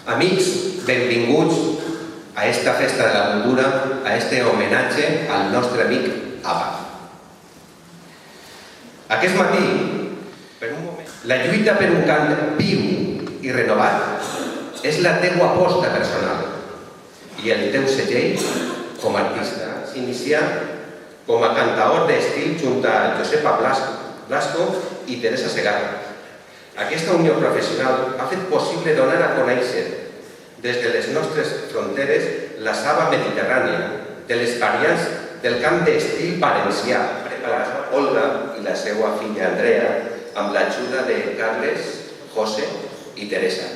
Amics, benvinguts a esta Festa de la Cultura, a este homenatge al nostre amic APA. Aquest matí, per un moment, la lluita per un cant viu i renovat és la teua aposta personal i el teu segell com a artista. S'inicia com a cantaor d'estil junt a Josepa Blasco i Teresa Segarra. Aquesta unió professional ha fet possible donar a conèixer des de les nostres fronteres la saba mediterrània de les variants del cant d'estil valencià, preparat Olga i la seva filla Andrea amb l'ajuda de Carles, José i Teresa.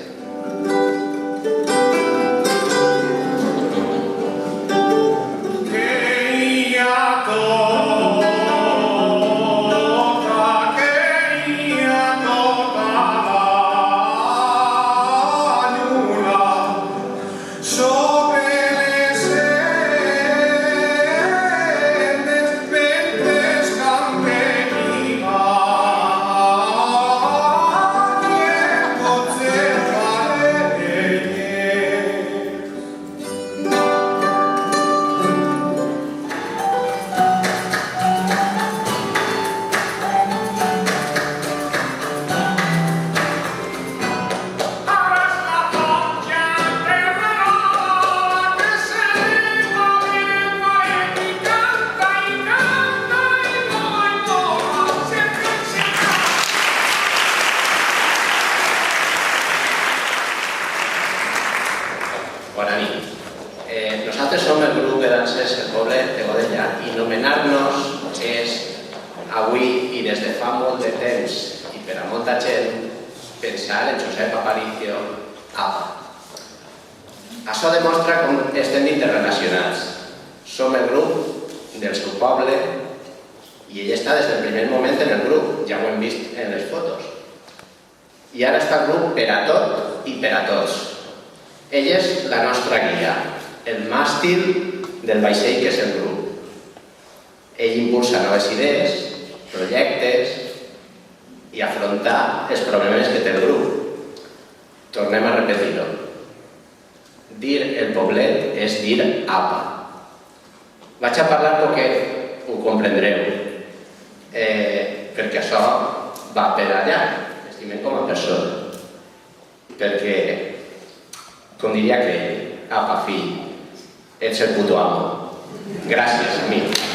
Bona nit. Nosaltres som el grup de danses El Poblet de Godella i nomenar-nos és avui i des de fa molt de temps i per a molta gent pensar en Josep Aparicio APA. Això demostra com estem interrelacionats. Som el grup del seu poble i ell està des del primer moment en el grup, ja ho hem vist en les fotos. I ara està el grup per a tot i per a tots. Ell és la nostra guia, el màstil del vaixell que és el grup. Ell impulsa noves idees, projectes i afrontar els problemes que té el grup. Tornem a repetir-ho. Dir el poblet és dir APA. Vaig a parlar poquet, ho comprendreu, perquè això va per allà, estimem com a persona. Perquè com diria que apa, fill, ets el puto amo. Gràcies, amic.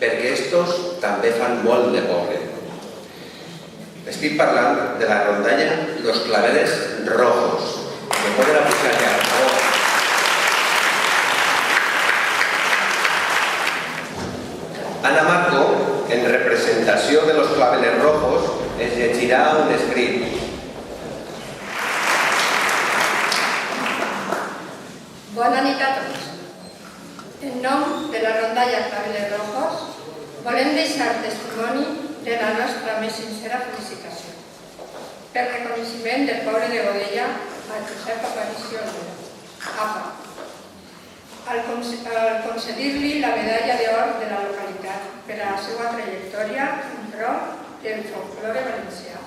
perquè estos també fan molt de poble. Estic parlant de la rondalla Los Claveles Rojos. Me poden apujar ja, per favor. Ana Marco, en representació de Los Claveles Rojos, ens llegirà un escrit. Bona nit a tots. En nom de la rondalla Claveles Rojos, volem deixar testimoni de la nostra més sincera felicitació. Per reconeixement del poble de Godella a Josep Aparicio APA, al concedir-li la medalla d'or de la localitat per a la seva trajectòria en pro del folklore valencià.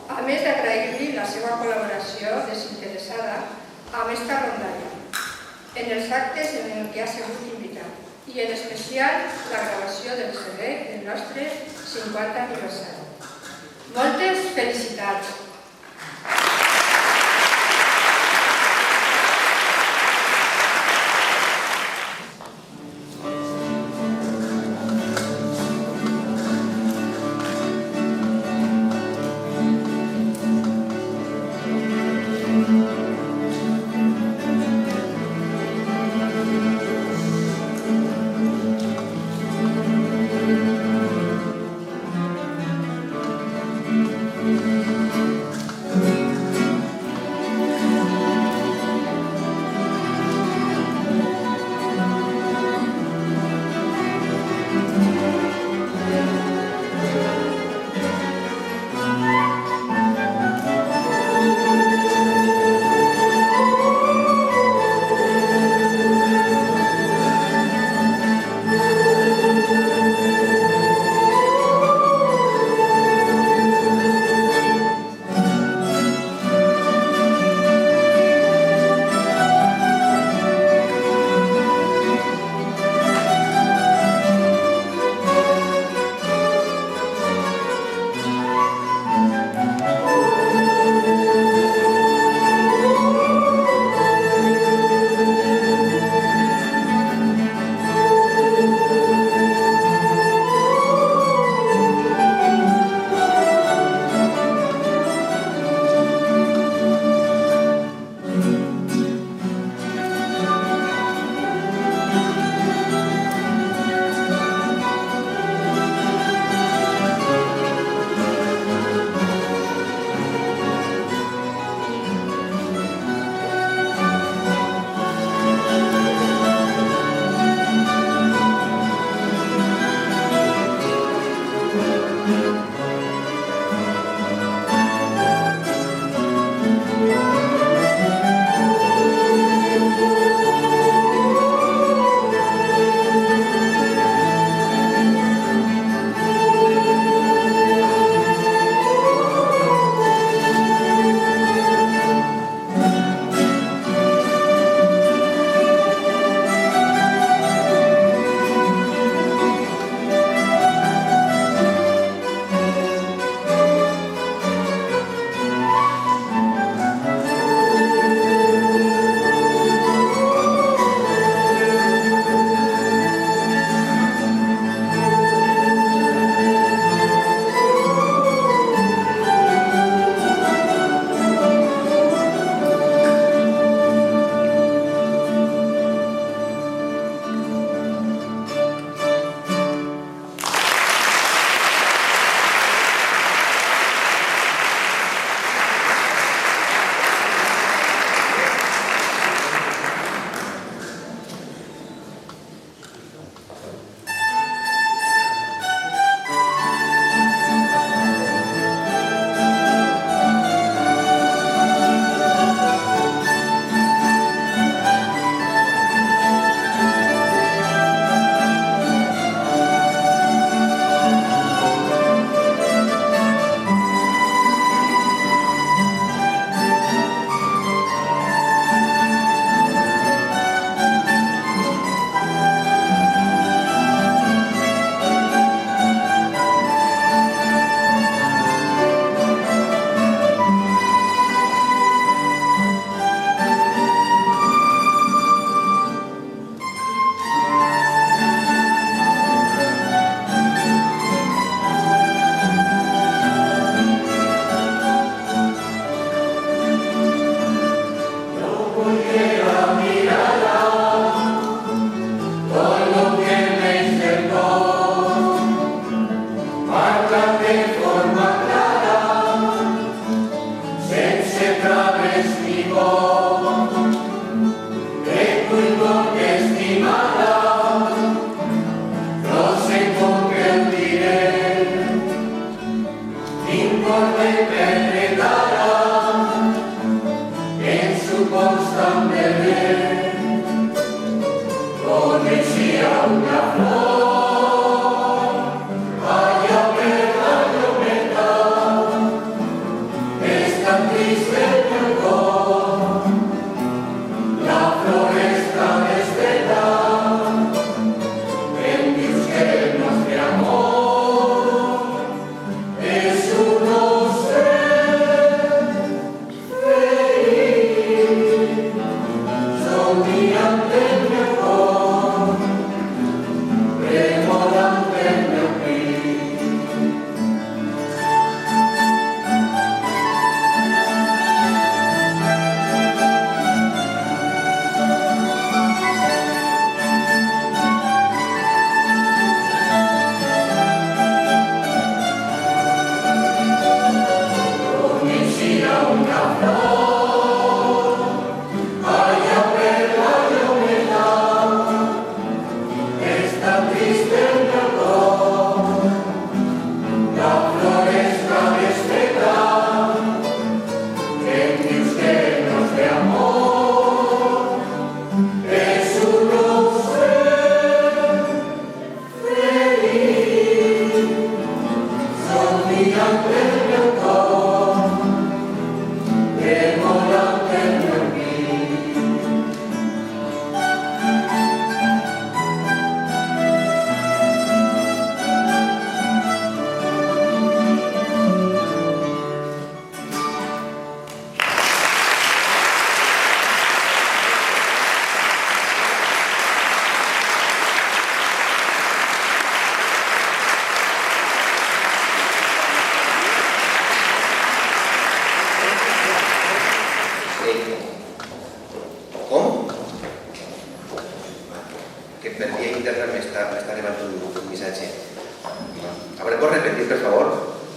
A més d'agrair-li la seva col·laboració desinteressada amb esta rondalla, en els actes en què ha sigut invitat, i en especial la gravació del CD del nostre 50 aniversari. Moltes felicitats!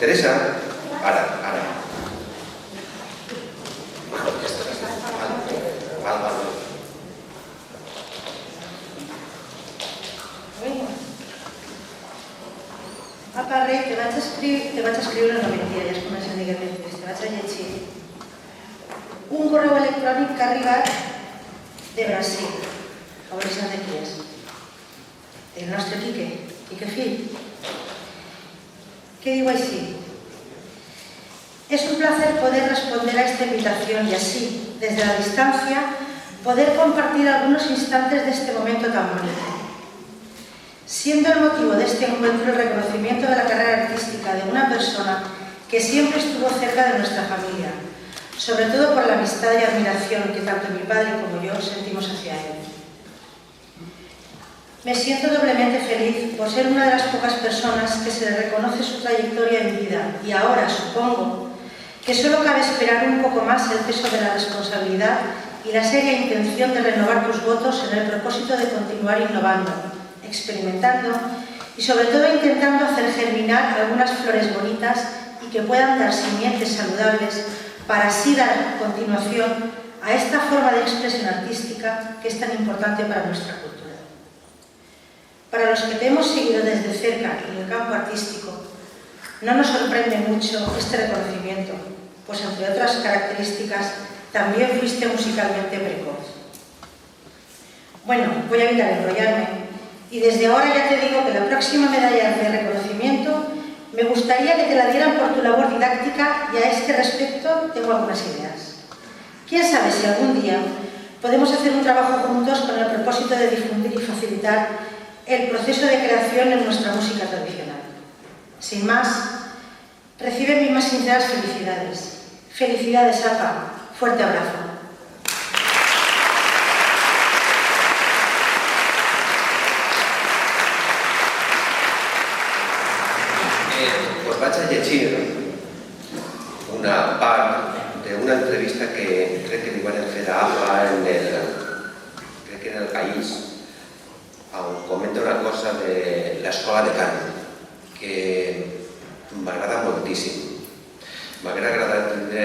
Teresa, ara. Val. Apa, Rei, te vaig escriure una mentida, ja es comença a dir que te vaig a llegir. Un correu electrònic que ha arribat de Brasil. A veure si de qui és. El nostre Quique fill. Que digo así: es un placer poder responder a esta invitación y así, desde la distancia, poder compartir algunos instantes de este momento tan bonito. Siendo el motivo de este encuentro el reconocimiento de la carrera artística de una persona que siempre estuvo cerca de nuestra familia, sobre todo por la amistad y admiración que tanto mi padre como yo sentimos hacia él. Me siento doblemente feliz por ser una de las pocas personas que se le reconoce su trayectoria en vida y ahora supongo que solo cabe esperar un poco más el peso de la responsabilidad y la seria intención de renovar tus votos en el propósito de continuar innovando, experimentando y sobre todo intentando hacer germinar algunas flores bonitas y que puedan dar simientes saludables para así dar continuación a esta forma de expresión artística que es tan importante para nuestra cultura. Para los que te hemos seguido desde cerca en el campo artístico, no nos sorprende mucho este reconocimiento, pues entre otras características también fuiste musicalmente precoz. Bueno, voy a evitar enrollarme y desde ahora ya te digo que la próxima medalla de reconocimiento me gustaría que te la dieran por tu labor didáctica y a este respecto tengo algunas ideas. Quién sabe si algún día podemos hacer un trabajo juntos con el propósito de difundir y facilitar el proceso de creación en nuestra música tradicional. Sin más, recibe mis más sinceras felicidades. Felicidades, Apa. Fuerte abrazo. Pues vaig a llegir una part d'una entrevista que crec que li van fer a Apa en el País, on comenta una cosa de l'escola de cant que m'agrada moltíssim. M'haguera agradat tindre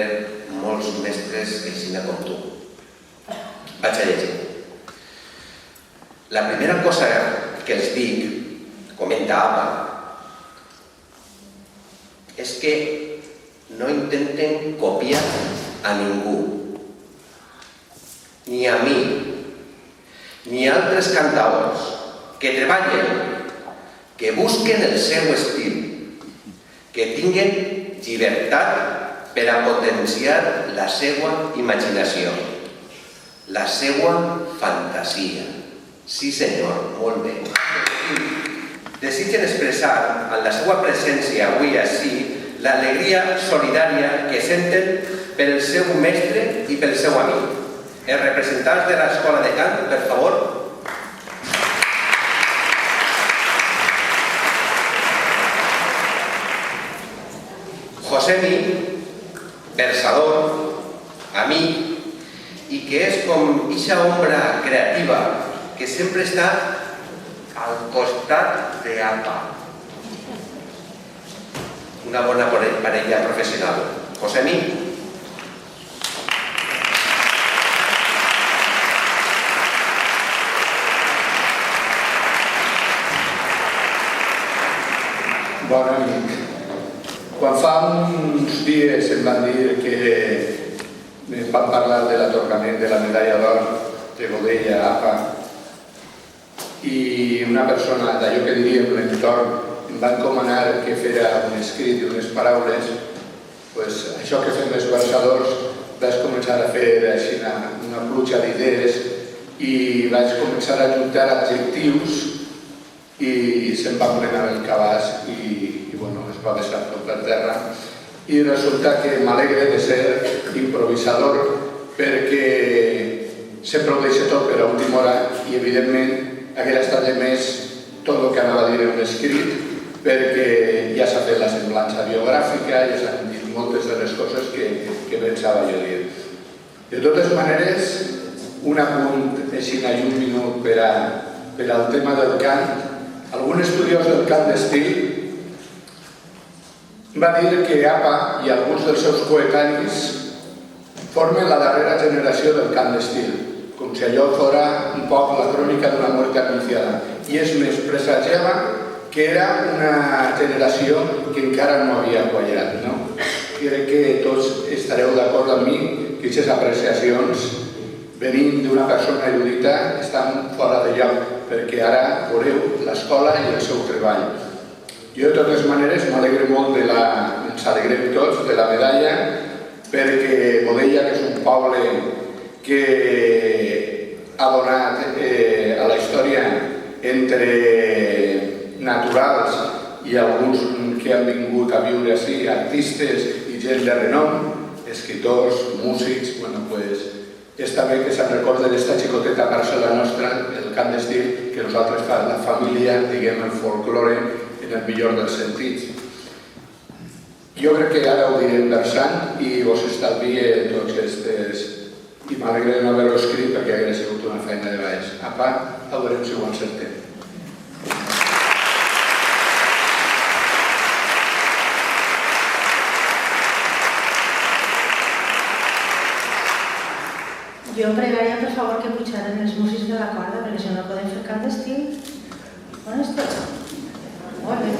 molts mestres així com tu. Vaig a llegir. La primera cosa que els dic, comenta Apa, és que no intenten copiar a ningú, ni a mi, ni a altres cantaors. que treballen, que busquen el seu estil, que tinguen llibertat per a potenciar la seva imaginació, la seva fantasia. Sí, senyor, molt bé. Desitgen expressar en la seva presència avui ací l'alegria solidària que senten pel seu mestre i pel seu amic. Els representants de l'Escola de Cant, per favor. Josemi, versador, amic, i que és com eixa ombra creativa que sempre està al costat d'APA. Una bona parella professional. Josemi. Bon amic. Quan fa uns dies em van dir que em van parlar de l'atorgament de la medalla d'or de Godella a APA i una persona d'allò que diríem l'entorn em va encomanar que fera un escrit i unes paraules, doncs això que fem els versadors vaig començar a fer així una pluja d'idees i vaig començar a juntar adjectius i se'm va plenar el cabàs i bueno, es va deixar tot per terra i resulta que m'alegre de ser improvisador perquè sempre ho deixo tot per a última hora i evidentment hauria estat de més tot el que anava a dir en un escrit perquè ja s'ha fet la semblança biogràfica, ja s'han dit moltes de les coses que pensava jo dir. De totes maneres, un apunt així en un minut per al tema del cant. Algun estudiós del cant d'estil va dir que APA i alguns dels seus coetanis formen la darrera generació del cant d'estil, com si allò fora un poc la crònica d'una mort anunciada. I és més, presagiava que era una generació que encara no havia quallat, no? Crec que tots estareu d'acord amb mi que aquestes apreciacions venint d'una persona erudita estan fora de lloc, perquè ara veureu l'escola i el seu treball. Jo, de totes maneres, m'alegre molt ens alegrem tots de la medalla, perquè Godella, que és un poble que ha donat a la història entre naturals i alguns que han vingut a viure així, artistes i gent de renom, escriptors, músics, bueno, pues està bé que se'n recorda d'esta xicoteta parcel·la nostra, el cant d'estil, que nosaltres fa la família, diguem, el folklore, en el millor dels sentits. Jo crec que ara ho diré versant i vos estalvie tots aquests... I m'alegre de no haver-ho escrit perquè hauria sigut una feina de baix. A part, ho veurem si ho encertem. Jo pregaria, per favor, que pujaren els músics de la corda, perquè si no podem fer cant d'estil. On esteu? Molt bé.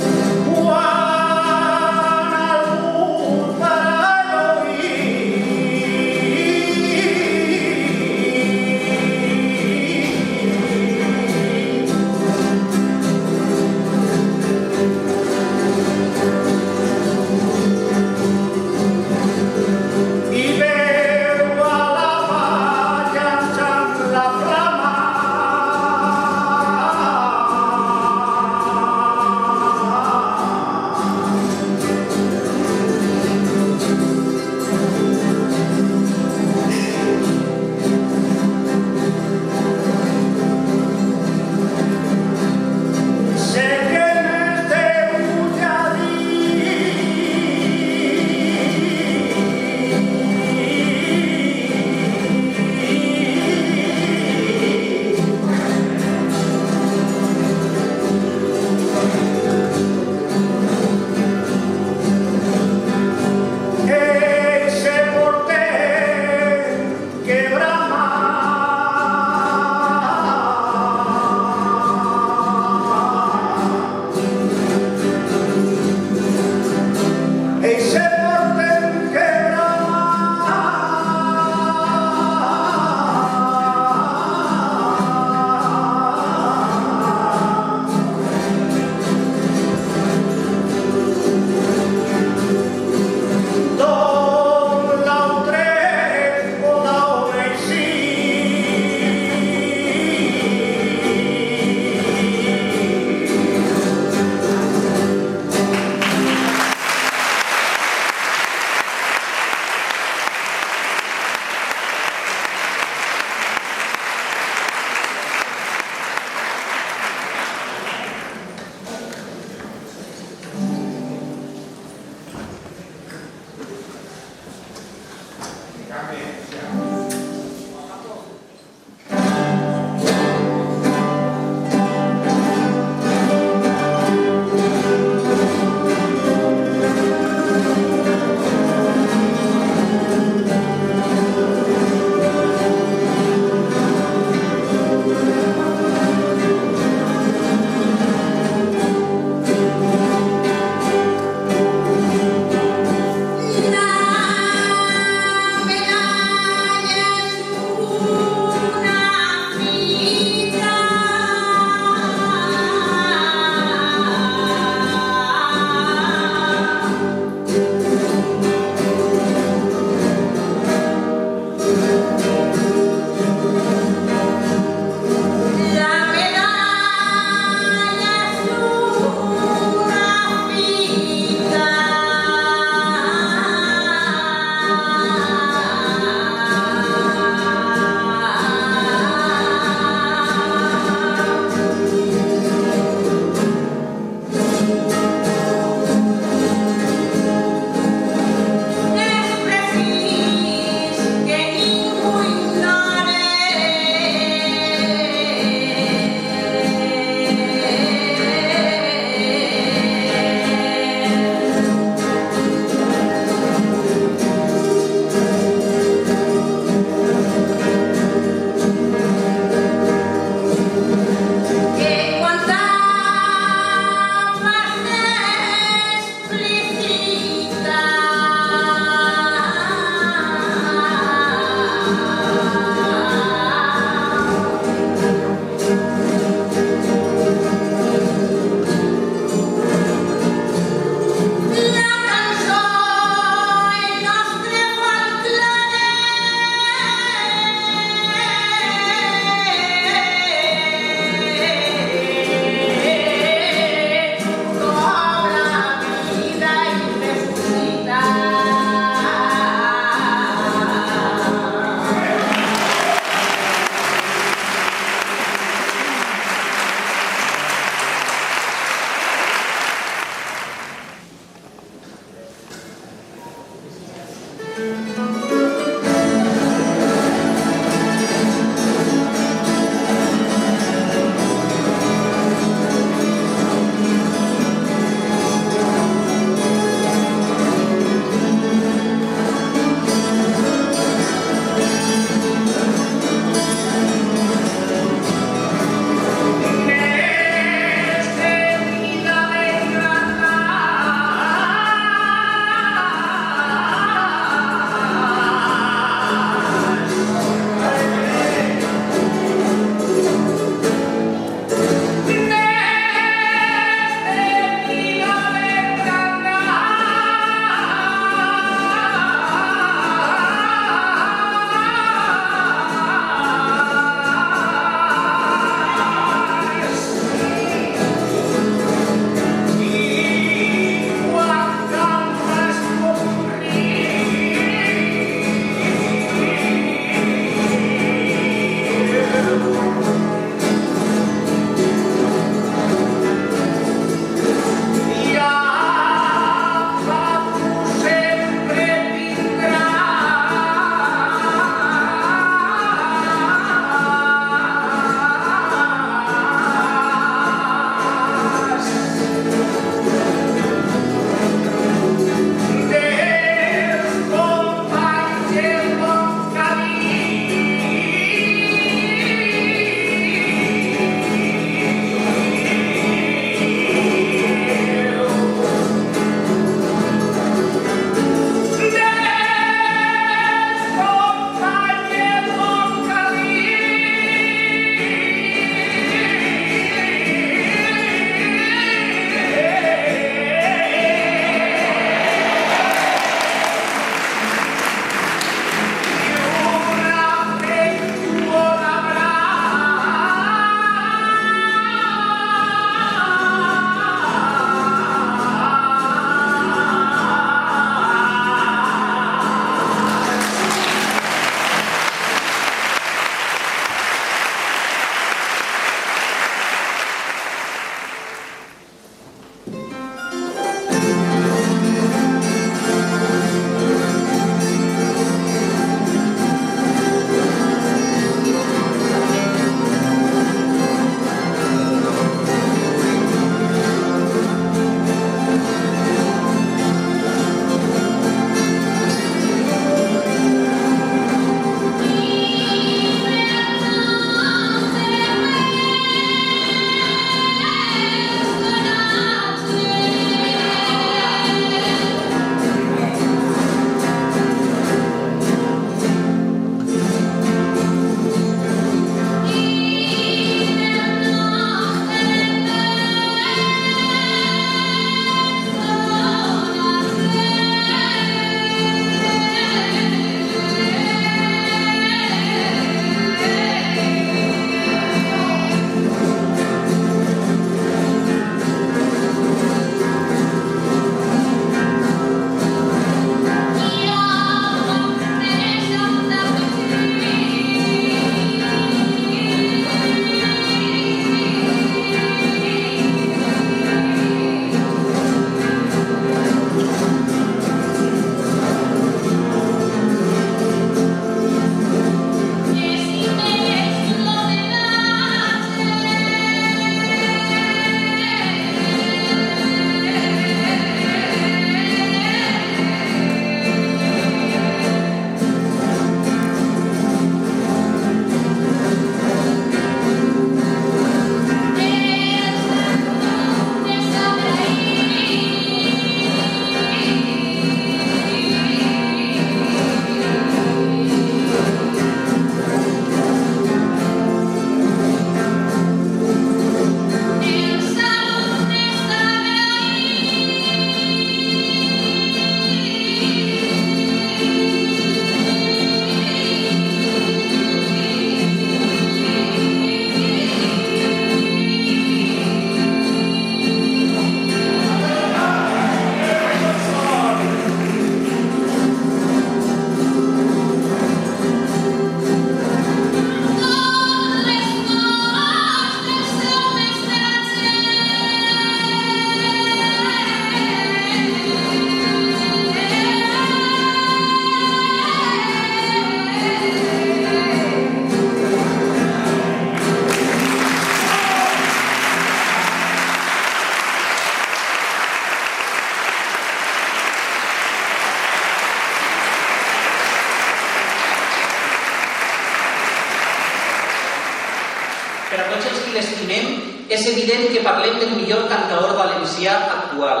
Per a tots els qui l'estimem, és evident que parlem del millor cantaor valencià actual,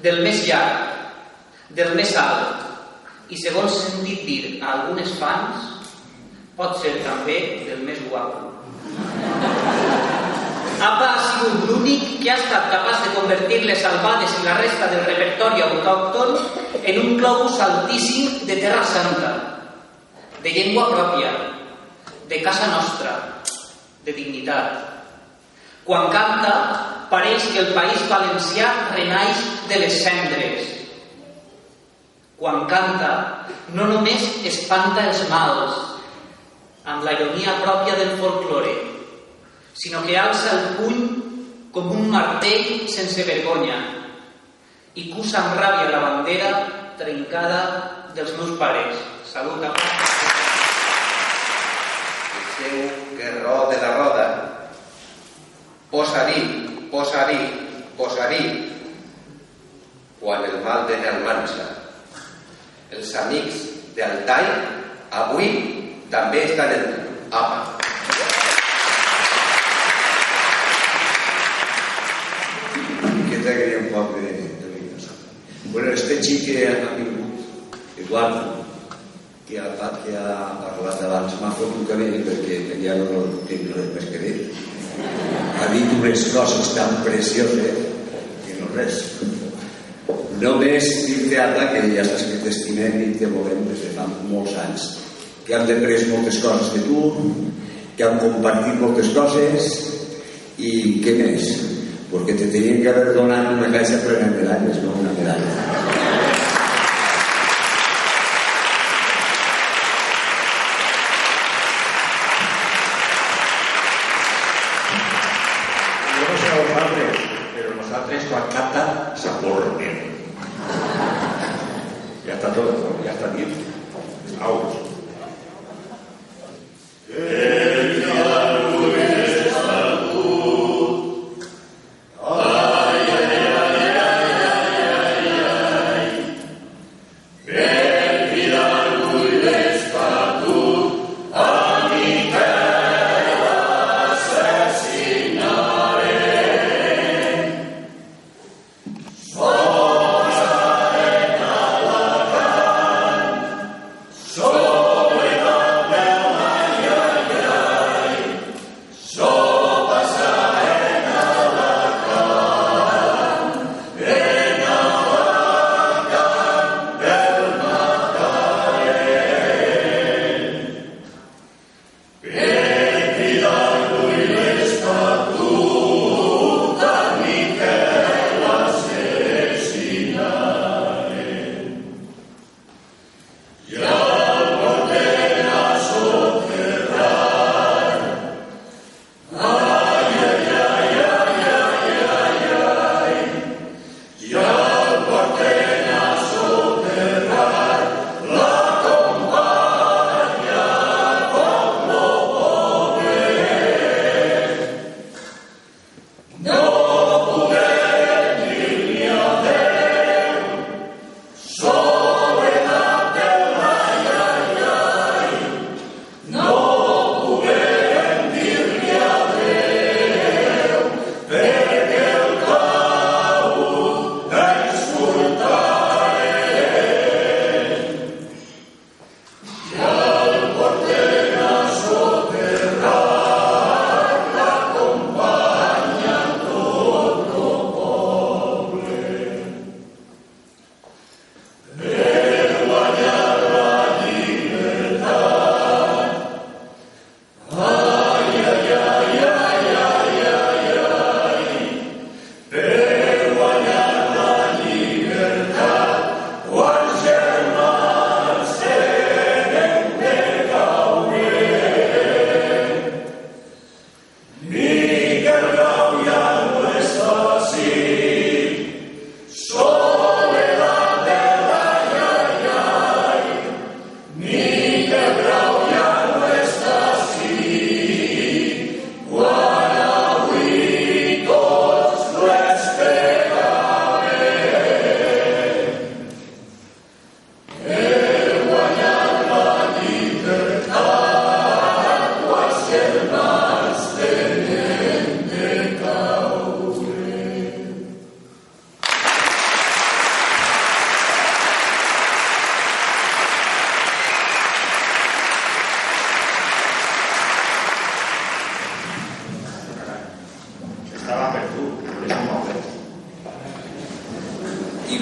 del més llarg, del més alt, i segons he sentit dir a algunes fans, pot ser també del més guapo. Apa ha sigut l'únic que ha estat capaç de convertir les albades i la resta del repertori autòcton en un globus altíssim de Terra Santa, de llengua pròpia, de casa nostra, de dignitat. Quan canta, pareix que el País Valencià renaix de les cendres. Quan canta, no només espanta els mals, amb la ironia pròpia del folklore, sinó que alça el puny com un martell sense vergonya i cusa amb ràbia la bandera trencada dels meus pares. Salut, apa. El seu guerró de la roda, posa-hi, posa-hi, posa-hi, quan el mal ve d'Almansa. Els amics d'Altai avui també estan en apa. Que quería un poc de línies. Bueno, este xic que ha vingut, Eduardo, que ha parlat abans, m'ha fotut que bé perquè ja no tinc res més que dir. Ha dit unes coses tan precioses que no res. Només dir-te, Ada, que ja saps que t'estimem i te volem des de fa molts anys, que hem après moltes coses de tu, que hem compartit moltes coses i què més? Porque te tenían que haber donado una caixa plena de medallas, no una medalla. Yo no sé a vosaltres, pero nosaltres quan canta s'aborren. Ya está todo, ya está bien. Aus. Soy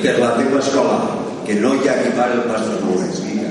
per la teva escola, que no hi ha qui pare el pas dels bolets. Vinga.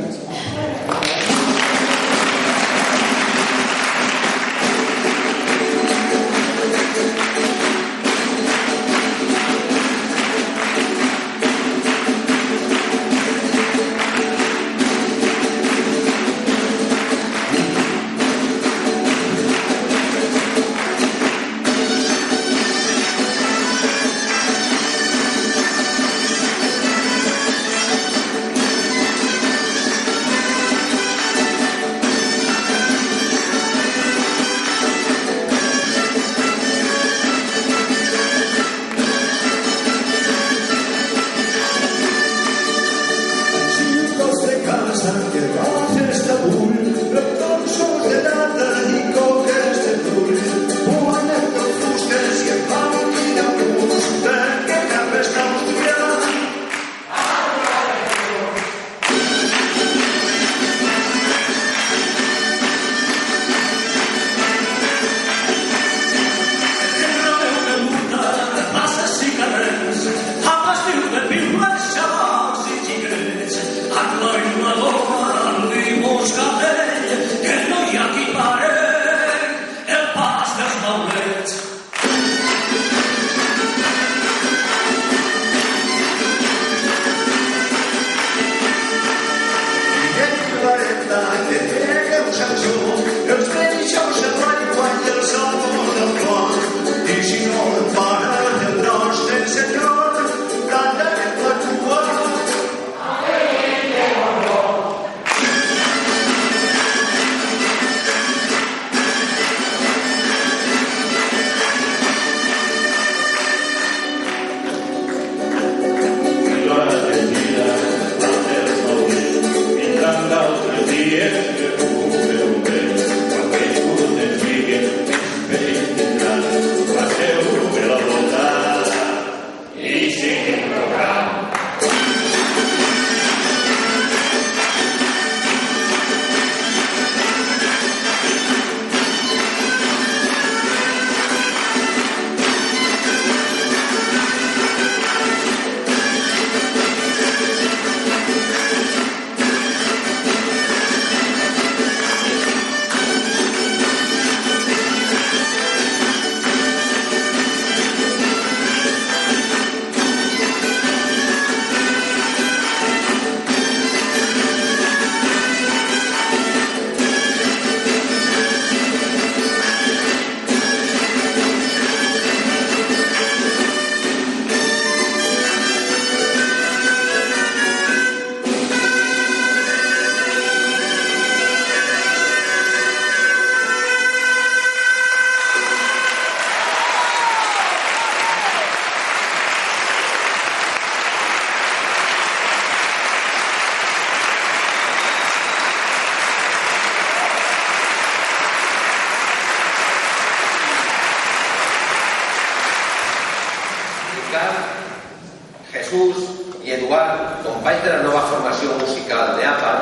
Jesús i Eduard, companys de la nova formació musical d'APA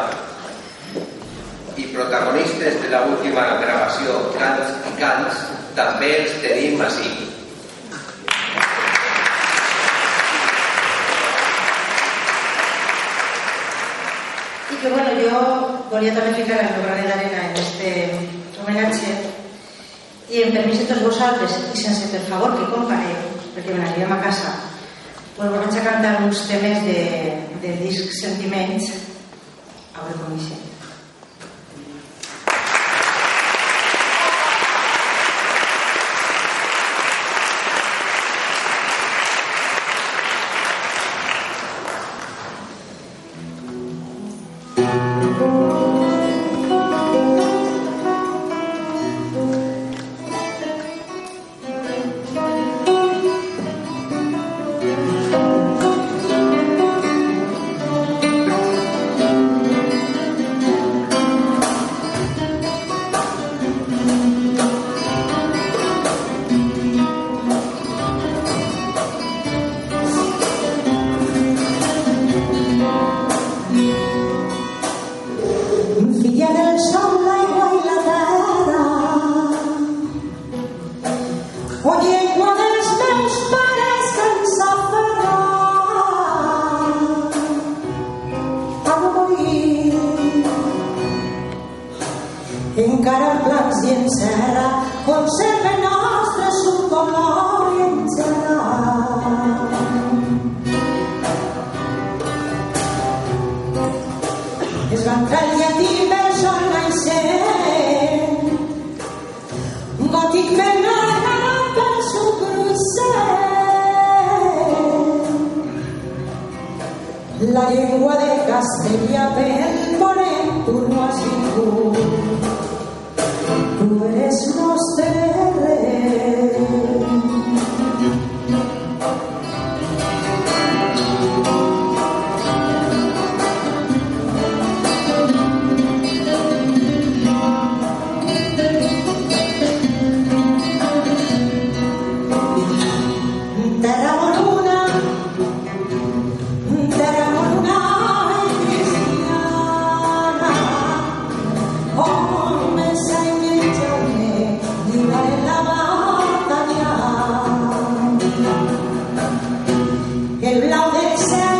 i protagonistes de l'última gravació Cants i Cants, també els tenim ací. I que bueno, jo volia també ficar el meu granet d'arena en este homenatge i en permís de tots vosaltres i sense per favor que compareu, perquè me n'anirem a casa, pues vaig a cantar uns temes de disc Sentiments a veure com hi sent. conserva il nostre sul colore integral. Es van trasllatir pel sol naixent, gòtic venat per su crucet. La llengua de Castella pel ponent tu no has vingut, tu eres nostre rei. El blau del cel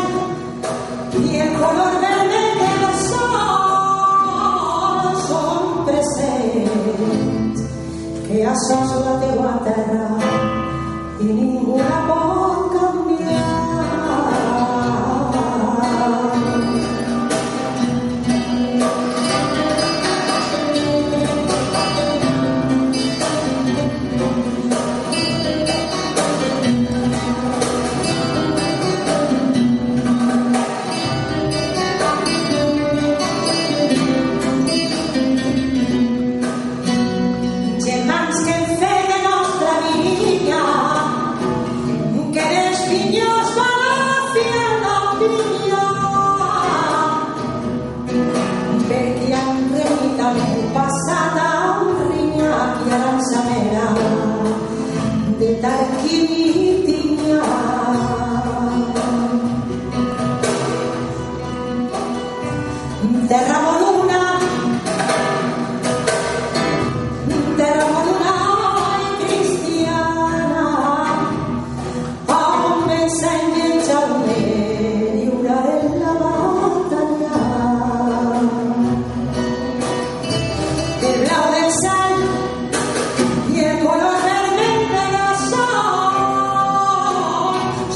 i el color vermell del sol són presents, que això és la teua terra i ningú la pot canviar. Germans que hem fet de nostra vinya, que dels pinyons va la fiel vinya, perquè han reunit al passat a un rinyac i a l'ensamera de Tarquim i Tinya. Terra moluna i cristiana, on m'ensenya el Jaume lliure en la batalla. El blau del cel i el color vermell de la sol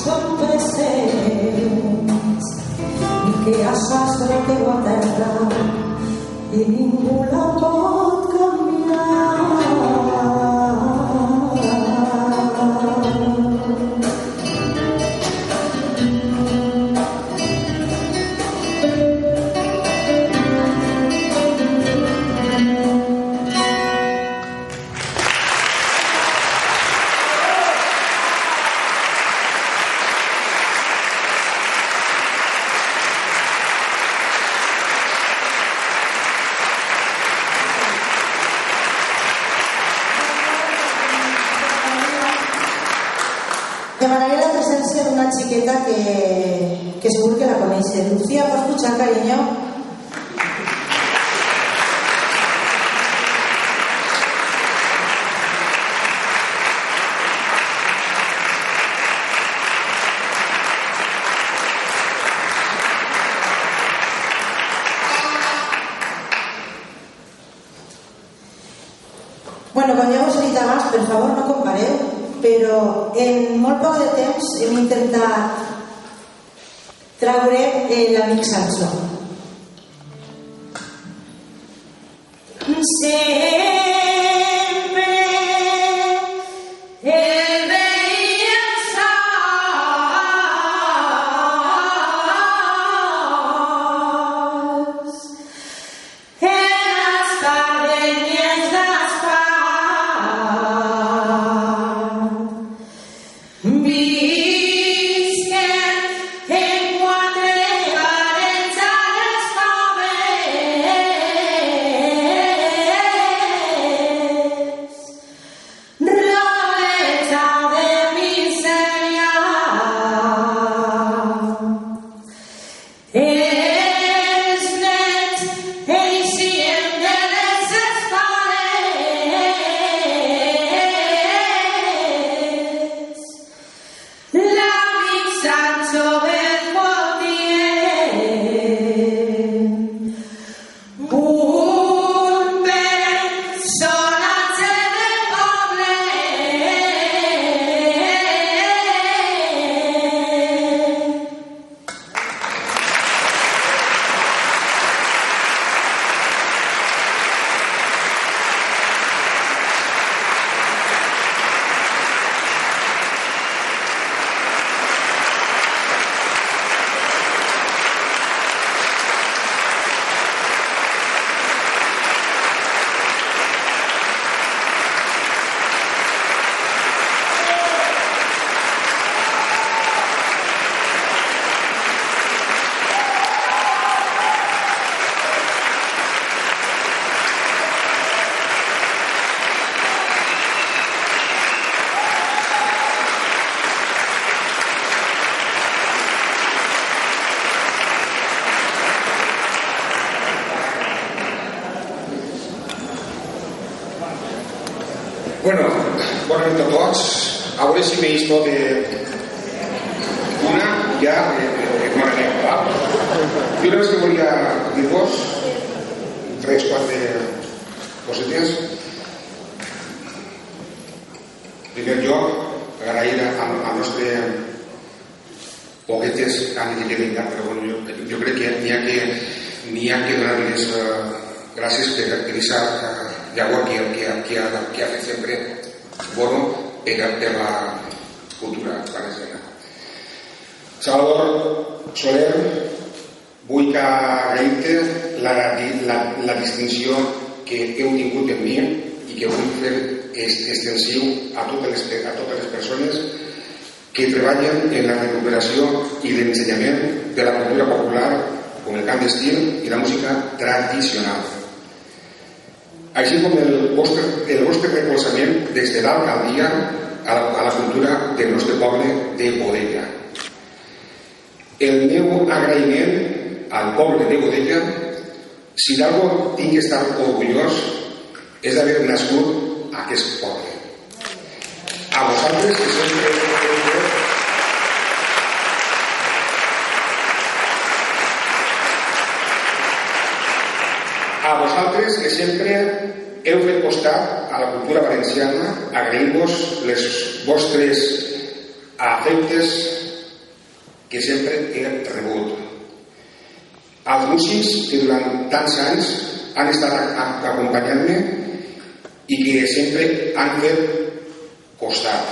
són presents, i que això és la teua terra i ningú la pot canviar. Demanaré la presencia de una chiqueta que seguro que la coneixen. Lucía, ¿puedo escuchar, cariño? Bueno, com ja us he dit abans, per favor no compareu, però en molt poc de temps hem intentat traure l'amic Sansó. Sempre el veia el sols, en les tardenyes d'espart, visquen en quatre parets a les coves. Bueno, bona nit a tots. A veure si veig tot una, ja, m'agranem, val? Jo una que volia dir-vos 3-4 cosetes. En primer lloc, agrair al nostre Poguetes Cani de Lleida, però bueno, jo crec que n'hi ha que donar-les gràcies per aquesta llagua que ha fet sempre bueno per la cultura valenciana. Salvador Soler, vull agrair-te la distinció que heu tingut en mi i que vull fer extensiu a totes les persones que treballen en la recuperació i l'ensenyament de la cultura popular com el cant d'estil i la música tradicional, així com el vostre recolzament des de l'alcaldia a la cultura del nostre poble de Godella. El meu agraïment al poble de Godella, si d'algú tinc que estar orgullós, és d'haver nascut a aquest poble. A vosaltres que sempre heu fet costat a la cultura valenciana, agraïm-vos les vostres afectes que sempre he rebut. Els músics que durant tants anys han estat acompanyant-me i que sempre han fet costat.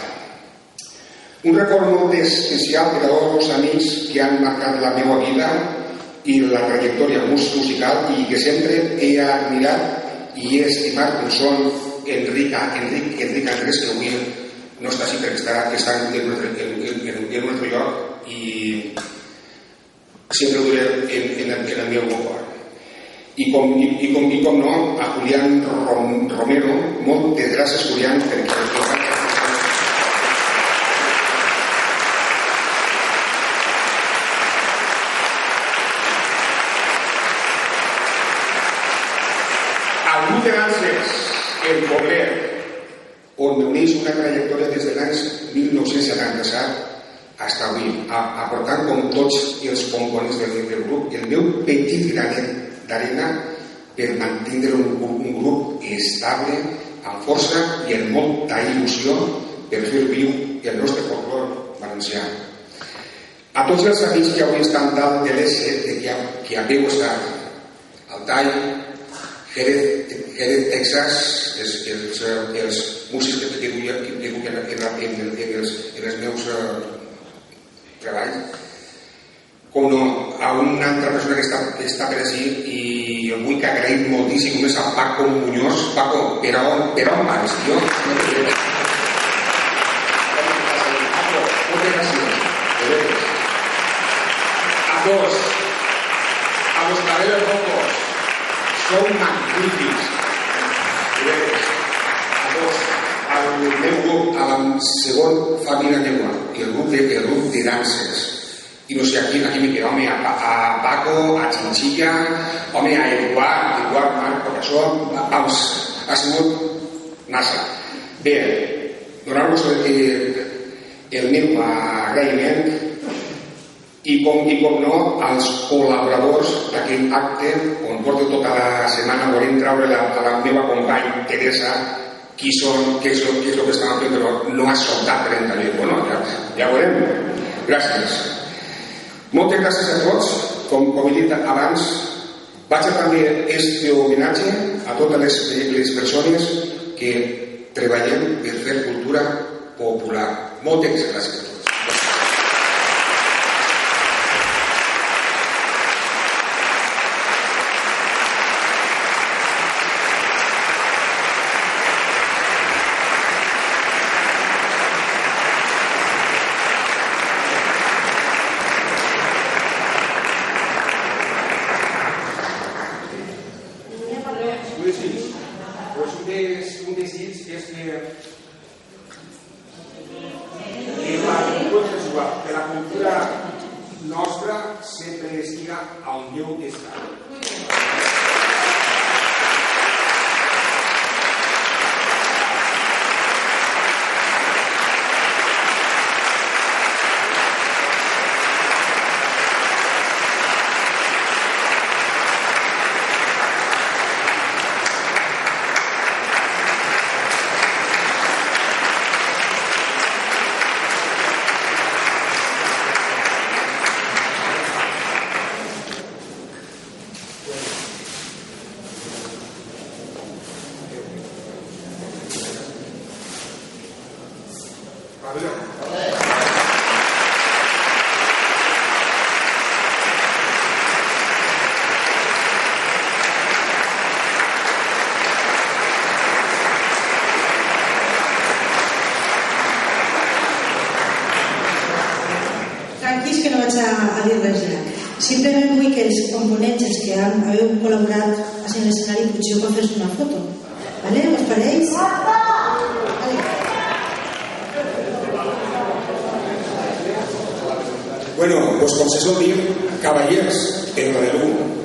Un record molt especial per a tots els amics que han marcat la meva vida i la trajectòria musical i que sempre he admirat i he estimat, com són Enric Andrés, que avui no està així perquè està en un altre lloc i sempre ho duré en el meu cor. I com no, a Julián Romero, moltes gràcies, Julián, perquè el Poblet, on m'uneix una trajectòria des de l'any 1977 fins avui, aportant com tots els components del grup el meu petit granet d'arena per mantenir un grup estable, amb força i amb molta il·lusió per fer viu el nostre folklore valencià. A tots els amics que avui estan dalt de l'ESE, que haveu estat al Tall, Jerez, Texas, els músics que duia en els meus treballs, com no, a una altra persona que està per així i el vull que agraïm moltíssim és a Paco Muñoz. Paco, per on vas, tio? Paco, moltes gràcies. A tots, a los cabellos rojos, sou magnífics. A tots, al meu grup, a la segon família llengua i el grup de danses. I no sé, aquí me queda, home, a Paco, a Chinchilla, home, a Eduard Marc, perquè això, vamos, ha sigut massa. Bé, donar-vos el meu agraïment i com no, als col·laboradors d'aquell acte on porto tota la setmana volent treure a la meva companya Teresa qui són, què és el que estan fent, però no ha soltat per entrar. Bueno, ja veurem. Gràcies. Moltes gràcies a tots. Com he dit abans, vaig a també este homenatge a totes les persones que treballem per fer cultura popular. Moltes gràcies a tots. Que la cultura nostra sempre estiga on Déu està. Tranquils que no vaig a dir res ja. Simplement vull que els components, els que haveu col·laborat en l'escenari, potser pot fer una foto. Vale? Us pareix? Vale. Bueno, pues com se sol dir, caballers, en la de l'un.